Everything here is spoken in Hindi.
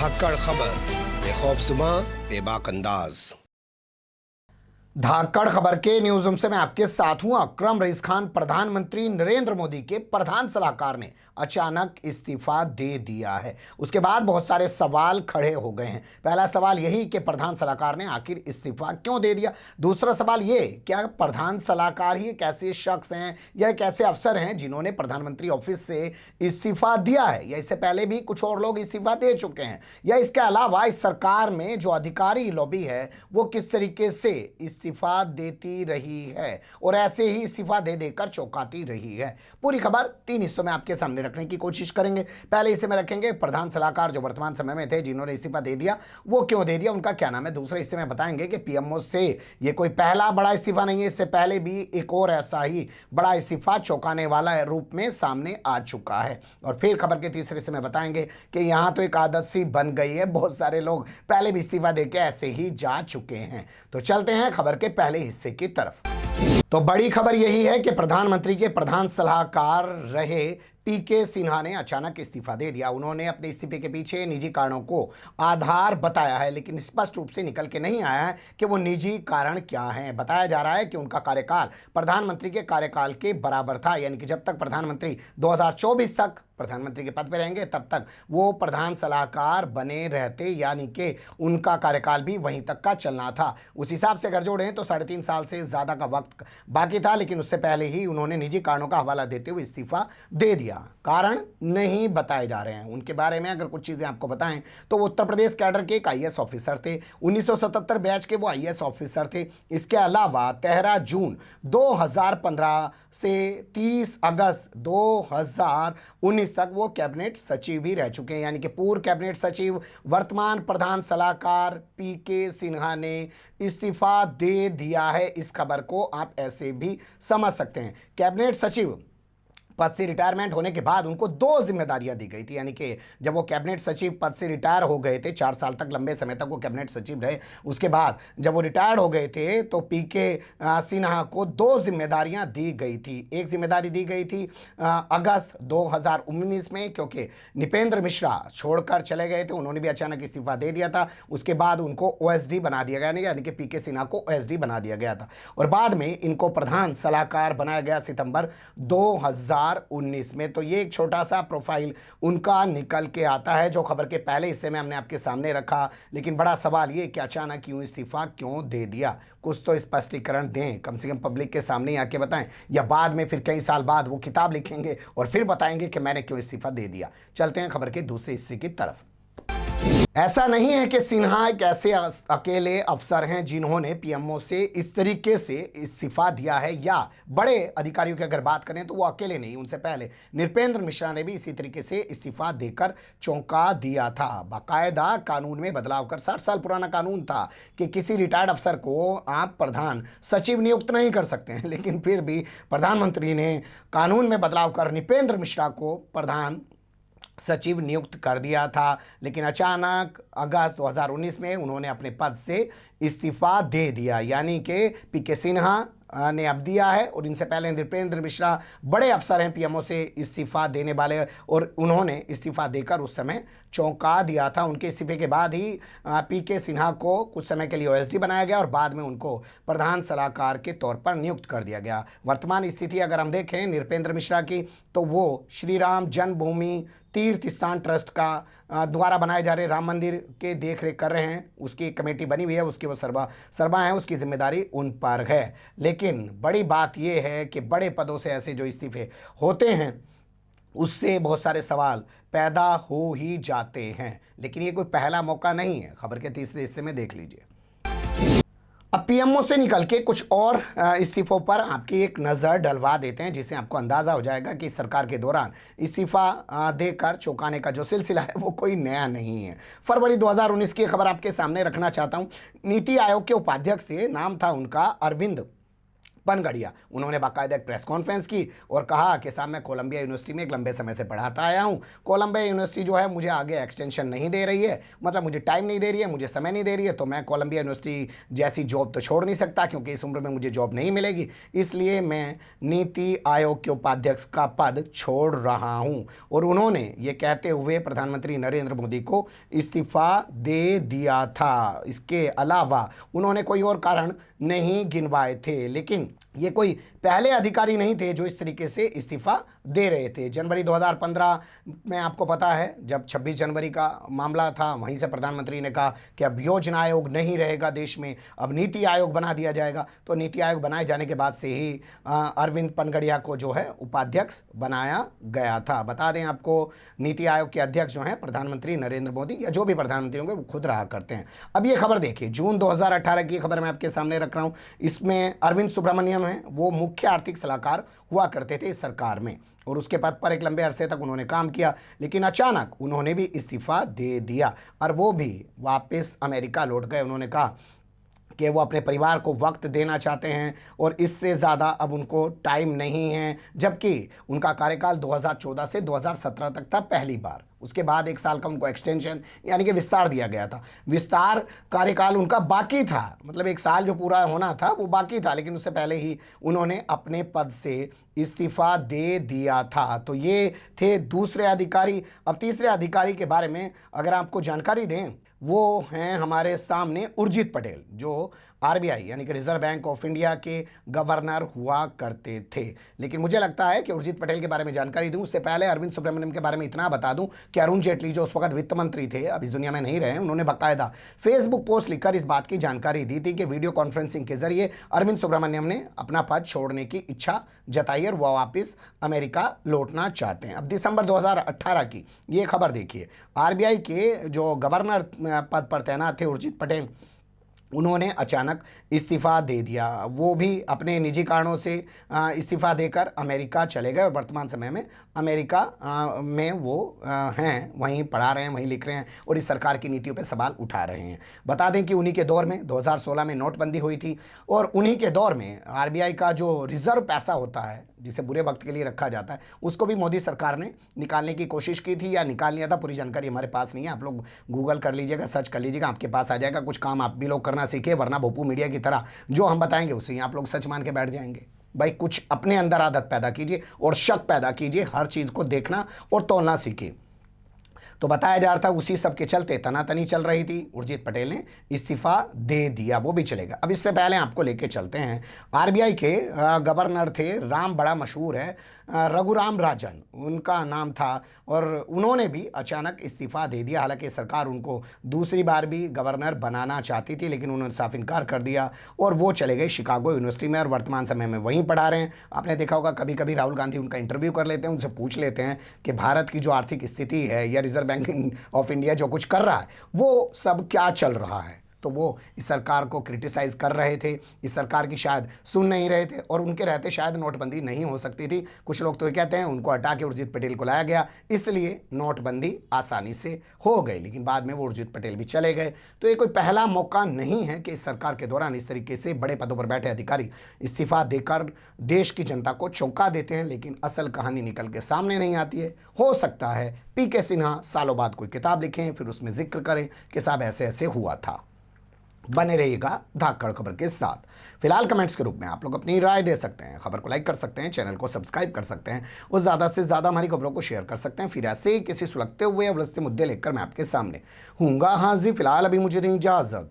धाकड़ खबर, बेखौफसमा बेबाक अंदाज। धाकड़ खबर के न्यूज रूम से मैं आपके साथ हूं अकरम रईस खान। प्रधानमंत्री नरेंद्र मोदी के प्रधान सलाहकार ने अचानक इस्तीफा दे दिया है। उसके बाद बहुत सारे सवाल खड़े हो गए हैं। पहला सवाल यही कि प्रधान सलाहकार ने आखिर इस्तीफा क्यों दे दिया। दूसरा सवाल ये, क्या प्रधान सलाहकार ही एक ऐसे शख्स हैं या एक ऐसे अफसर हैं जिन्होंने प्रधानमंत्री ऑफिस से इस्तीफा दिया है, या इससे पहले भी कुछ और लोग इस्तीफा दे चुके हैं, या इसके अलावा इस सरकार में जो अधिकारी लॉबी है वो किस तरीके से इस्तीफा देती रही है और ऐसे ही इस्तीफा दे देकर चौंकाती रही है। पूरी खबर 3 हिस्सों में आपके सामने रखने की कोशिश करेंगे। पहले हिस्से में रखेंगे प्रधान सलाहकार जो वर्तमान समय में थे, जिन्होंने इस्तीफा दे दिया, वो क्यों दे दिया, उनका क्या नाम है। दूसरे हिस्से में बताएंगे कि पीएमओ से ये कोई पहला बड़ा इस्तीफा नहीं है, इससे पहले भी एक और ऐसा ही बड़ा इस्तीफा चौंकाने वाला रूप में सामने आ चुका है। और फिर खबर के तीसरे हिस्से में बताएंगे कि यहां तो एक आदत सी बन गई है, बहुत सारे लोग पहले भी इस्तीफा देके ऐसे ही जा चुके हैं। तो चलते हैं खबर के पहले हिस्से की तरफ। तो बड़ी खबर यही है कि प्रधानमंत्री के प्रधान सलाहकार रहे पीके सिन्हा ने अचानक इस्तीफा दे दिया। उन्होंने अपने इस्तीफे के पीछे निजी कारणों को आधार बताया है, लेकिन स्पष्ट रूप से निकल के नहीं आया है कि वो निजी कारण क्या हैं। बताया जा रहा है कि उनका कार्यकाल प्रधानमंत्री के कार्यकाल के बराबर था, यानी कि जब तक प्रधानमंत्री 2024 तक प्रधानमंत्री के पद पर रहेंगे तब तक वो प्रधान सलाहकार बने रहते, यानी कि उनका कार्यकाल भी वहीं तक का चलना था। उस हिसाब से अगर जोड़ें तो 3.5 साल से ज़्यादा का वक्त बाकी था, लेकिन उससे पहले ही उन्होंने निजी कारणों का हवाला देते हुए इस्तीफा दे दिया। कारण नहीं बताए जा रहे हैं उनके बारे में। अगर कुछ चीज़ें आपको बताएं तो वो उत्तर प्रदेश कैडर के एक आईएएस ऑफिसर थे, 1977 बैच के वो आईएएस ऑफिसर थे। इसके अलावा 13 जून 2015 से 30 अगस्त 2019 तक वो कैबिनेट सचिव भी रह चुके हैं, यानी कि पूर्व कैबिनेट सचिव वर्तमान प्रधान सलाहकार पीके सिन्हा ने इस्तीफा दे दिया है। इस खबर को आप ऐसे भी समझ सकते हैं। कैबिनेट सचिव पद से रिटायरमेंट होने के बाद उनको 2 जिम्मेदारियां दी गई थी, यानी कि जब वो कैबिनेट सचिव पद से रिटायर हो गए थे, 4 साल तक लंबे समय तक वो कैबिनेट सचिव रहे, उसके बाद जब वो रिटायर्ड हो गए थे तो पीके सिन्हा को 2 जिम्मेदारियां दी गई थी। एक जिम्मेदारी दी गई थी अगस्त 2019 में, क्योंकि निपेंद्र मिश्रा छोड़कर चले गए थे, उन्होंने भी अचानक इस्तीफा दे दिया था। उसके बाद उनको ओएसडी बना दिया गया, यानी कि पीके सिन्हा को ओएसडी बना दिया गया था, और बाद में इनको प्रधान सलाहकार बनाया गया सितंबर 2019 में। तो ये एक छोटा सा प्रोफाइल उनका निकल के आता है जो खबर के पहले हिस्से में हमने आपके सामने रखा। लेकिन बड़ा सवाल ये कि अचानक क्यों इस्तीफा क्यों दे दिया, कुछ तो स्पष्टीकरण दें, कम से कम पब्लिक के सामने आके बताएं, या बाद में फिर कई साल बाद वो किताब लिखेंगे और फिर बताएंगे कि मैंने क्यों इस्तीफा दे दिया। चलते हैं खबर के दूसरे हिस्से की तरफ। ऐसा नहीं है कि सिन्हा एक ऐसे अकेले अफसर हैं जिन्होंने पीएमओ से इस तरीके से इस्तीफा दिया है, या बड़े अधिकारियों की अगर बात करें तो वो अकेले नहीं, उनसे पहले नृपेंद्र मिश्रा ने भी इसी तरीके से इस्तीफा देकर चौंका दिया था। बाकायदा कानून में बदलाव कर, 60 साल पुराना कानून था कि किसी रिटायर्ड अफसर को आप प्रधान सचिव नियुक्त नहीं कर सकते हैं, लेकिन फिर भी प्रधानमंत्री ने कानून में बदलाव कर नृपेंद्र मिश्रा को प्रधान सचिव नियुक्त कर दिया था। लेकिन अचानक अगस्त 2019 में उन्होंने अपने पद से इस्तीफा दे दिया, यानी कि पीके सिन्हा ने अब दिया है, और इनसे पहले नृपेंद्र मिश्रा बड़े अफसर हैं पीएमओ से इस्तीफा देने वाले, और उन्होंने इस्तीफा देकर उस समय चौंका दिया था। उनके इस्तीफे के बाद ही पीके सिन्हा को कुछ समय के लिए ओएसडी बनाया गया और बाद में उनको प्रधान सलाहकार के तौर पर नियुक्त कर दिया गया। वर्तमान स्थिति अगर हम देखें नृपेंद्र मिश्रा की, तो वो श्री राम जन्मभूमि तीर्थ स्थान ट्रस्ट का द्वारा बनाए जा रहे राम मंदिर के देख रेख कर रहे हैं, उसकी कमेटी बनी हुई है, उसकी वो सरबा है, उसकी जिम्मेदारी उन पर है। लेकिन बड़ी बात यह है कि बड़े पदों से ऐसे जो इस्तीफे होते हैं उससे बहुत सारे सवाल पैदा हो ही जाते हैं, लेकिन ये कोई पहला मौका नहीं है। खबर के तीसरे हिस्से में देख लीजिए। अब पीएमओ से निकल के कुछ और इस्तीफों पर आपकी एक नज़र डलवा देते हैं, जिससे आपको अंदाज़ा हो जाएगा कि सरकार के दौरान इस्तीफा देकर चौंकाने का जो सिलसिला है वो कोई नया नहीं है। फरवरी 2019 की खबर आपके सामने रखना चाहता हूँ। नीति आयोग के उपाध्यक्ष थे, नाम था उनका अरविंद पनगड़िया। उन्होंने बाकायदा एक प्रेस कॉन्फ्रेंस की और कहा कि साहब मैं कोलंबिया यूनिवर्सिटी में एक लंबे समय से पढ़ाता आया हूँ। कोलंबिया यूनिवर्सिटी जो है मुझे आगे एक्सटेंशन नहीं दे रही है, मतलब मुझे टाइम नहीं दे रही है, मुझे समय नहीं दे रही है, तो मैं कोलंबिया यूनिवर्सिटी जैसी जॉब तो छोड़ नहीं सकता क्योंकि इस उम्र में मुझे जॉब नहीं मिलेगी, इसलिए मैं नीति आयोग के उपाध्यक्ष का पद छोड़ रहा हूँ। और उन्होंने ये कहते हुए प्रधानमंत्री नरेंद्र मोदी को इस्तीफा दे दिया था। इसके अलावा उन्होंने कोई और कारण नहीं गिनवाए थे, लेकिन ये कोई पहले अधिकारी नहीं थे जो इस तरीके से इस्तीफा दे रहे थे। जनवरी 2015 में आपको पता है जब 26 जनवरी का मामला था, वहीं से प्रधानमंत्री ने कहा कि अब योजना आयोग नहीं रहेगा देश में, अब नीति आयोग बना दिया जाएगा। तो नीति आयोग बनाए जाने के बाद से ही अरविंद पनगड़िया को जो है उपाध्यक्ष बनाया गया था। बता दें आपको, नीति आयोग के अध्यक्ष जो हैं प्रधानमंत्री नरेंद्र मोदी या जो भी प्रधानमंत्री होंगे वो खुद रहा करते हैं। अब ये खबर देखिए, जून 2018 की खबर मैं आपके सामने रख रहा हूँ। इसमें अरविंद सुब्रमण्यम हैं, वो मुख्य आर्थिक सलाहकार हुआ करते थे इस सरकार में और उसके पद पर एक लंबे अरसे तक उन्होंने काम किया, लेकिन अचानक उन्होंने भी इस्तीफा दे दिया और वो भी वापस अमेरिका लौट गए। उन्होंने कहा कि वो अपने परिवार को वक्त देना चाहते हैं और इससे ज़्यादा अब उनको टाइम नहीं है, जबकि उनका कार्यकाल 2014 से 2017 तक था पहली बार। उसके बाद 1 साल का उनको एक्सटेंशन यानी कि विस्तार दिया गया था। विस्तार कार्यकाल उनका बाकी था, मतलब 1 साल जो पूरा होना था वो बाकी था, लेकिन उससे पहले ही उन्होंने अपने पद से इस्तीफा दे दिया था। तो ये थे दूसरे अधिकारी। अब तीसरे अधिकारी के बारे में अगर आपको जानकारी दें, वो हैं हमारे सामने उर्जित पटेल, जो आरबीआई यानी कि रिजर्व बैंक ऑफ इंडिया के गवर्नर हुआ करते थे। लेकिन मुझे लगता है कि उर्जित पटेल के बारे में जानकारी दूं उससे पहले अरविंद सुब्रमण्यम के बारे में इतना बता दूं कि अरुण जेटली जो उस वक्त वित्त मंत्री थे, अब इस दुनिया में नहीं रहे, उन्होंने बाकायदा फेसबुक पोस्ट लिखकर इस बात की जानकारी दी थी कि वीडियो कॉन्फ्रेंसिंग के जरिए अरविंद सुब्रमण्यम ने अपना पद छोड़ने की इच्छा जताई और वह वापस अमेरिका लौटना चाहते हैं। अब दिसंबर 2018 की ये खबर देखिए, आरबीआई के जो गवर्नर पद पर तैनात थे उर्जित पटेल, उन्होंने अचानक इस्तीफ़ा दे दिया। वो भी अपने निजी कारणों से इस्तीफ़ा देकर अमेरिका चले गए और वर्तमान समय में अमेरिका में वो हैं, वहीं पढ़ा रहे हैं, वहीं लिख रहे हैं और इस सरकार की नीतियों पे सवाल उठा रहे हैं। बता दें कि उन्हीं के दौर में 2016 में नोटबंदी हुई थी और उन्हीं के दौर में आरबीआई का जो रिजर्व पैसा होता है, जिसे बुरे वक्त के लिए रखा जाता है, उसको भी मोदी सरकार ने निकालने की कोशिश की थी या निकाल लिया था। पूरी जानकारी हमारे पास नहीं है, आप लोग गूगल कर लीजिएगा, सर्च कर लीजिएगा, आपके पास आ जाएगा। कुछ काम आप भी लोग करना सीखे, वरना भोपू मीडिया की तरह जो हम बताएंगे उसे ही आप लोग सच मान के बैठ जाएंगे। भाई कुछ अपने अंदर आदत पैदा कीजिए और शक पैदा कीजिए, हर चीज़ को देखना और तोलना सीखिए। तो बताया जा रहा था उसी सब के चलते तनातनी चल रही थी, उर्जित पटेल ने इस्तीफा दे दिया, वो भी चलेगा। अब इससे पहले आपको लेके चलते हैं, आरबीआई के गवर्नर थे, राम बड़ा मशहूर है, रघुराम राजन उनका नाम था और उन्होंने भी अचानक इस्तीफा दे दिया। हालांकि सरकार उनको दूसरी बार भी गवर्नर बनाना चाहती थी, लेकिन उन्होंने साफ इनकार कर दिया और वो चले गए शिकागो यूनिवर्सिटी में और वर्तमान समय में वहीं पढ़ा रहे हैं। आपने देखा होगा कभी कभी राहुल गांधी उनका इंटरव्यू कर लेते हैं, उनसे पूछ लेते हैं कि भारत की जो आर्थिक स्थिति है या रिजर्व बैंक ऑफ इंडिया जो कुछ कर रहा है वो सब क्या चल रहा है। तो वो इस सरकार को क्रिटिसाइज़ कर रहे थे, इस सरकार की शायद सुन नहीं रहे थे और उनके रहते शायद नोटबंदी नहीं हो सकती थी। कुछ लोग तो ये कहते हैं उनको हटा के उर्जित पटेल को लाया गया, इसलिए नोटबंदी आसानी से हो गई, लेकिन बाद में वो उर्जित पटेल भी चले गए। तो ये कोई पहला मौका नहीं है कि इस सरकार के दौरान इस तरीके से बड़े पदों पर बैठे अधिकारी इस्तीफा देकर देश की जनता को चौंका देते हैं, लेकिन असल कहानी निकल के सामने नहीं आती है। हो सकता है पीके सिन्हा सालों बाद कोई किताब लिखें, फिर उसमें जिक्र करें कि साहब ऐसे ऐसे हुआ था। बने रहिएगा धाकड़ खबर के साथ। फिलहाल कमेंट्स के रूप में आप लोग अपनी राय दे सकते हैं, खबर को लाइक कर सकते हैं, चैनल को सब्सक्राइब कर सकते हैं और ज़्यादा से ज़्यादा हमारी खबरों को शेयर कर सकते हैं। फिर ऐसे ही किसी सुलगते हुए या उलझते मुद्दे लेकर मैं आपके सामने हूँगा हाजिर। फिलहाल अभी मुझे दें इजाज़त।